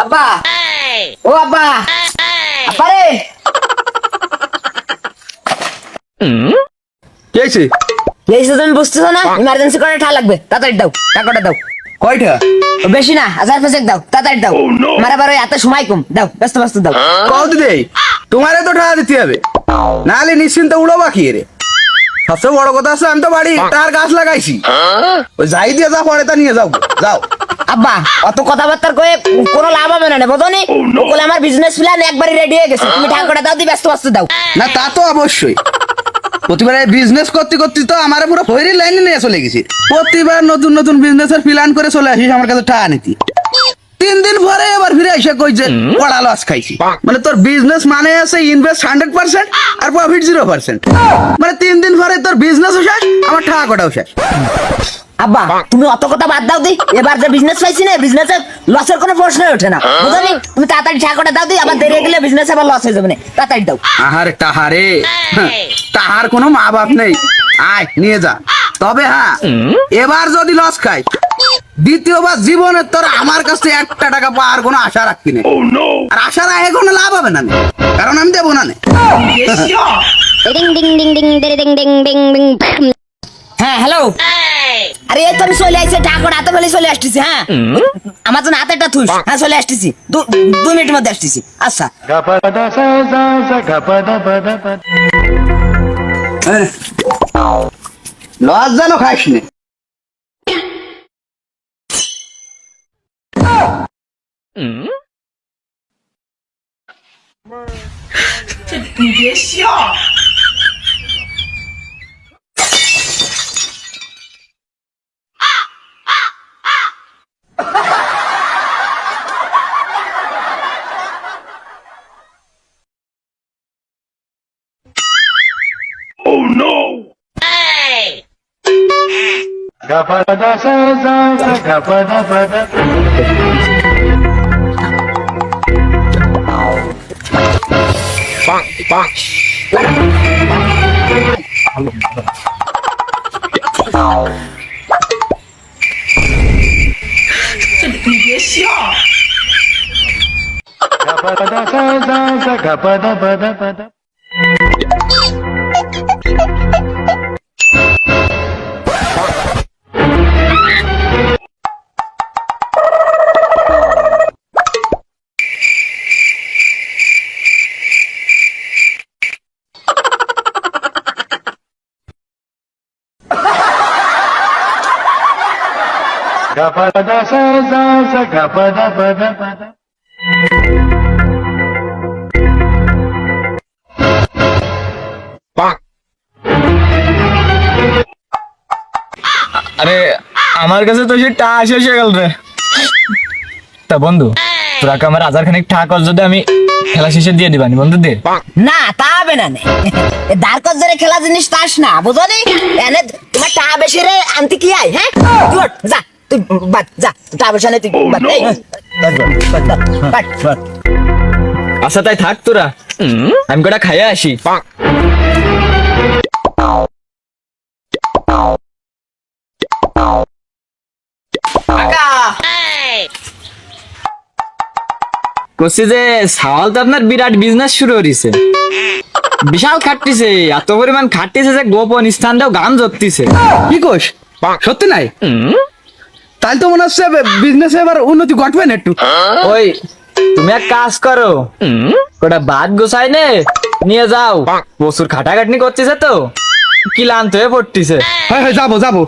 আব্বা, ও আব্বা, আব্বা রে। কি হয়েছে? তুমি বুঝতেছো না? ইমার্জেন্সি করে টাকা লাগবে, তাড়াতাড়ি দাও, টাকাটা দাও। কয়টা? বেশি না, 1000 দাও, তাড়াতাড়ি দাও। আমার আবার ওই এত সময় কম, দাও, ব্যস্ত ব্যস্ত দাও। কত দে? তোমারে তো টাকা দিতে হবে, নাহলে নিশ্চিন্তে উড়ো বাকি রে। সবচেয়ে বড় কথা আছে, আমি তো বাড়ি তার গাছ লাগাইছি, ওই যাই দিয়ে যা পরে তা নিয়ে যাও, যাও। আব্বা, অত কথাবার্তার কয়ে কোনো লাভ হবে না, বুঝো নি? বলে আমার বিজনেস প্ল্যান একবারই রেডি হয়ে গেছে, তুমি টাকাটা দাও, দি ব্যস্ত ব্যস্ত দাও। না তা তো অবশ্যই, প্রতিবার বিজনেস করতে করতে তো আমার পুরো ফয়রি লাইনে নিয়ে চলে গেছি। প্রতিবার নতুন নতুন বিজনেসের প্ল্যান করে চলে আসিস আমার কাছে টাকা নিতি। 3 দিন পরে আবার ফিরে এসে কই যে বড়া লস খাইছি। মানে তোর বিজনেস মানে আছে ইনভেস্ট 100% আর প্রফিট 0%। মানে 3 দিন পরে তোর বিজনেস শেষ, আমার টাকা কটাও শেষ। আব্বা, তুমি অত কথা বাদ দাও দি, এবার যে বিজনেস পাইছি না, বিজনেসে লসের কোনো প্রশ্নই ওঠে না, বুঝো নি? তুমি তাড়াতাড়ি টাকাটা দাও দি, আবার দেরি হয়ে গেলে বিজনেস আবার লস হয়ে যাবে না, তাড়াতাড়ি দাও। আহারে তাহারে, তাহার কোনো মা বাপ নেই, আয় নিয়ে যা। তবে হ্যাঁ, এবার যদি লস খাই, দ্বিতীয়বার জীবনে তোর আমার কাছে 1 টাকা পাওয়ার কোনো আশা রাখবি না। আর আশা রাখে কোনো লাভ হবে না, কারণ আমি দেবো না। Ding ding ding ding ding ding ding ding ding. হ্যাঁ, হ্যালো। আরে এই তো আমি চলে আইছি, টাকাটা হাতে ফেলে চলে আসতেছি। হ্যাঁ, আমার জন্য হাতে একটা থুস। হ্যাঁ, চলে আসতেছি, 2 মিনিটের মধ্যে আসতেছি। আচ্ছা, লস যেন খাইস না। আরে আমার কাছে তো সেই টাকা শেষ হয়ে গেল রে। তা বন্ধু, তোরা আমার 1000 খানিক টাকা যদি আমি খেলা শেষে দিয়ে দিবানি বন্ধু দে। না তা হবে না। দাঁড়কর ধরে খেলা জিনিস তাস না, বুঝো নি? এনে তোমার টাকা বেশি রে, আনতে কি আয়? হ্যাঁ, তুই ওঠ, যা, তুই বাদ, যা, টাকা বেশি নেই, তুই বাদ। এই, বাদ। আচ্ছা তাই থাক তোরা, আমি কটা খাইয়া আসি। কইছি যে সাওয়াল তো আপনার বিরাট বিজনেস শুরু করেছে, বিশাল খাটতিছে, এত পরিমাণ খাটতিছে যে গোপন স্থানটাও গান ধরতিছে। কি কোস? সত্যি নাই? তাহলে তো মনে হচ্ছে বিজনেস এবার উন্নতি ঘটবে না একটু। ওই তুমি এক কাজ করো, ওটা বাদ গোছাই নে নিয়ে যাও, প্রচুর খাটাখাটনি করতেছে তো, ক্লান্ত হয়ে পড়তিছে। হ্যাঁ হ্যাঁ, যাবো।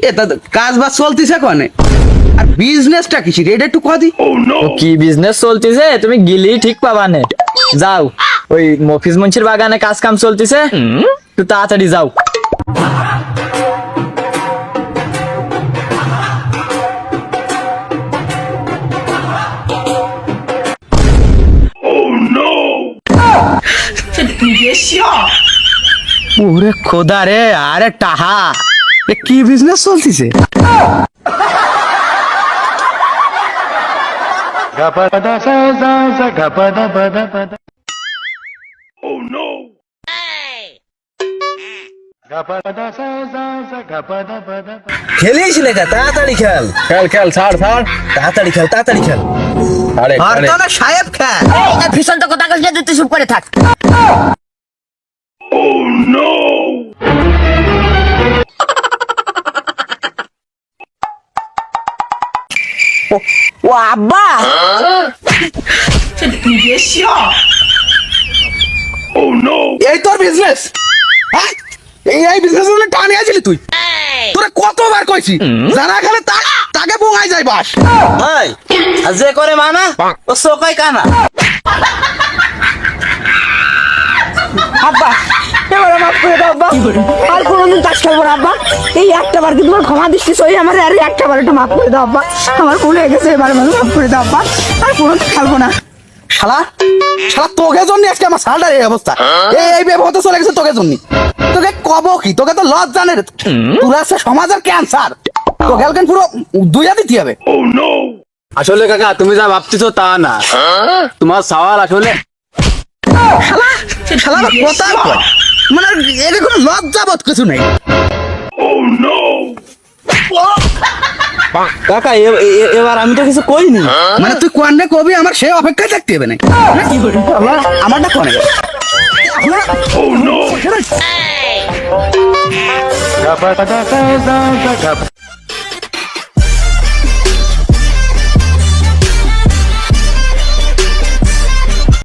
এটা কাজ বাজ চলতিছে কনে, আর বিজনেসটা কিসি এটা একটু কদি। ও কি বিজনেস চলতিছে তুমি গিলি ঠিক পাবা নে, যাও ওই মফিজ মুন্সির বাগানে কাজ কাম চলতিছে, একটু তাড়াতাড়ি যাও। ওরে খোদা রে, আরে টাহা, এ কি বিজনেস চলতিছে? খেলিস লেখা তাড়াতাড়ি খেল খেল খেল ছাড় ছাড় তাড়াতাড়ি খেল তাড়াতাড়ি খেল আরে আর তো না সাহেব খেল এই ভীষণ তো কথা কইলে তুই চুপ করে থাক। ও আব্বা এই তোর বিজনেস হ্যাঁ এই বিজনেস মানে টানে আছিলি তুই তোরা কতবার কইছি যারা খেলে তাকে বোঙাই যায় বাস ভাই আর যে করে মানা ও সোকাই কানা আব্বা এবারে মাফ করে দাও আব্বা, আর কোনোদিন তাস খেলবো না আব্বা। এই একটা বার কি তোমার ক্ষমা দৃষ্টি সই আমার, আর একটা বার একটু মাফ করে দাও আব্বা, আমার ভুল হয়ে গেছে, এবারে মাফ করে দাও আব্বা, আর কোনোদিন খেলবো না। শালা শালা তোকে জন্য আজকে আমার শালটার এই অবস্থা এই ব্যবহার চলে গেছে তোকে জন্য তোকে কব কি তোকে তো লজ জানে রে তোরা আছে সমাজের ক্যান্সার তোকে কেন পুরো দুইয়া দিতে হবে আসলে কাকা তুমি যা ভাবতেছো তা না, তোমার সওয়াল আসলে শালা শালা আবার কথা কয় মানে এর কোনো লজ্জা বোধ কিছু নেই কাকা এবার আমি তো কিছু কইনি মানে তুই কোয়ান্নে কবি আমার সে অপেক্ষায় থাকতে হবে না আমারটা কোনে Hey!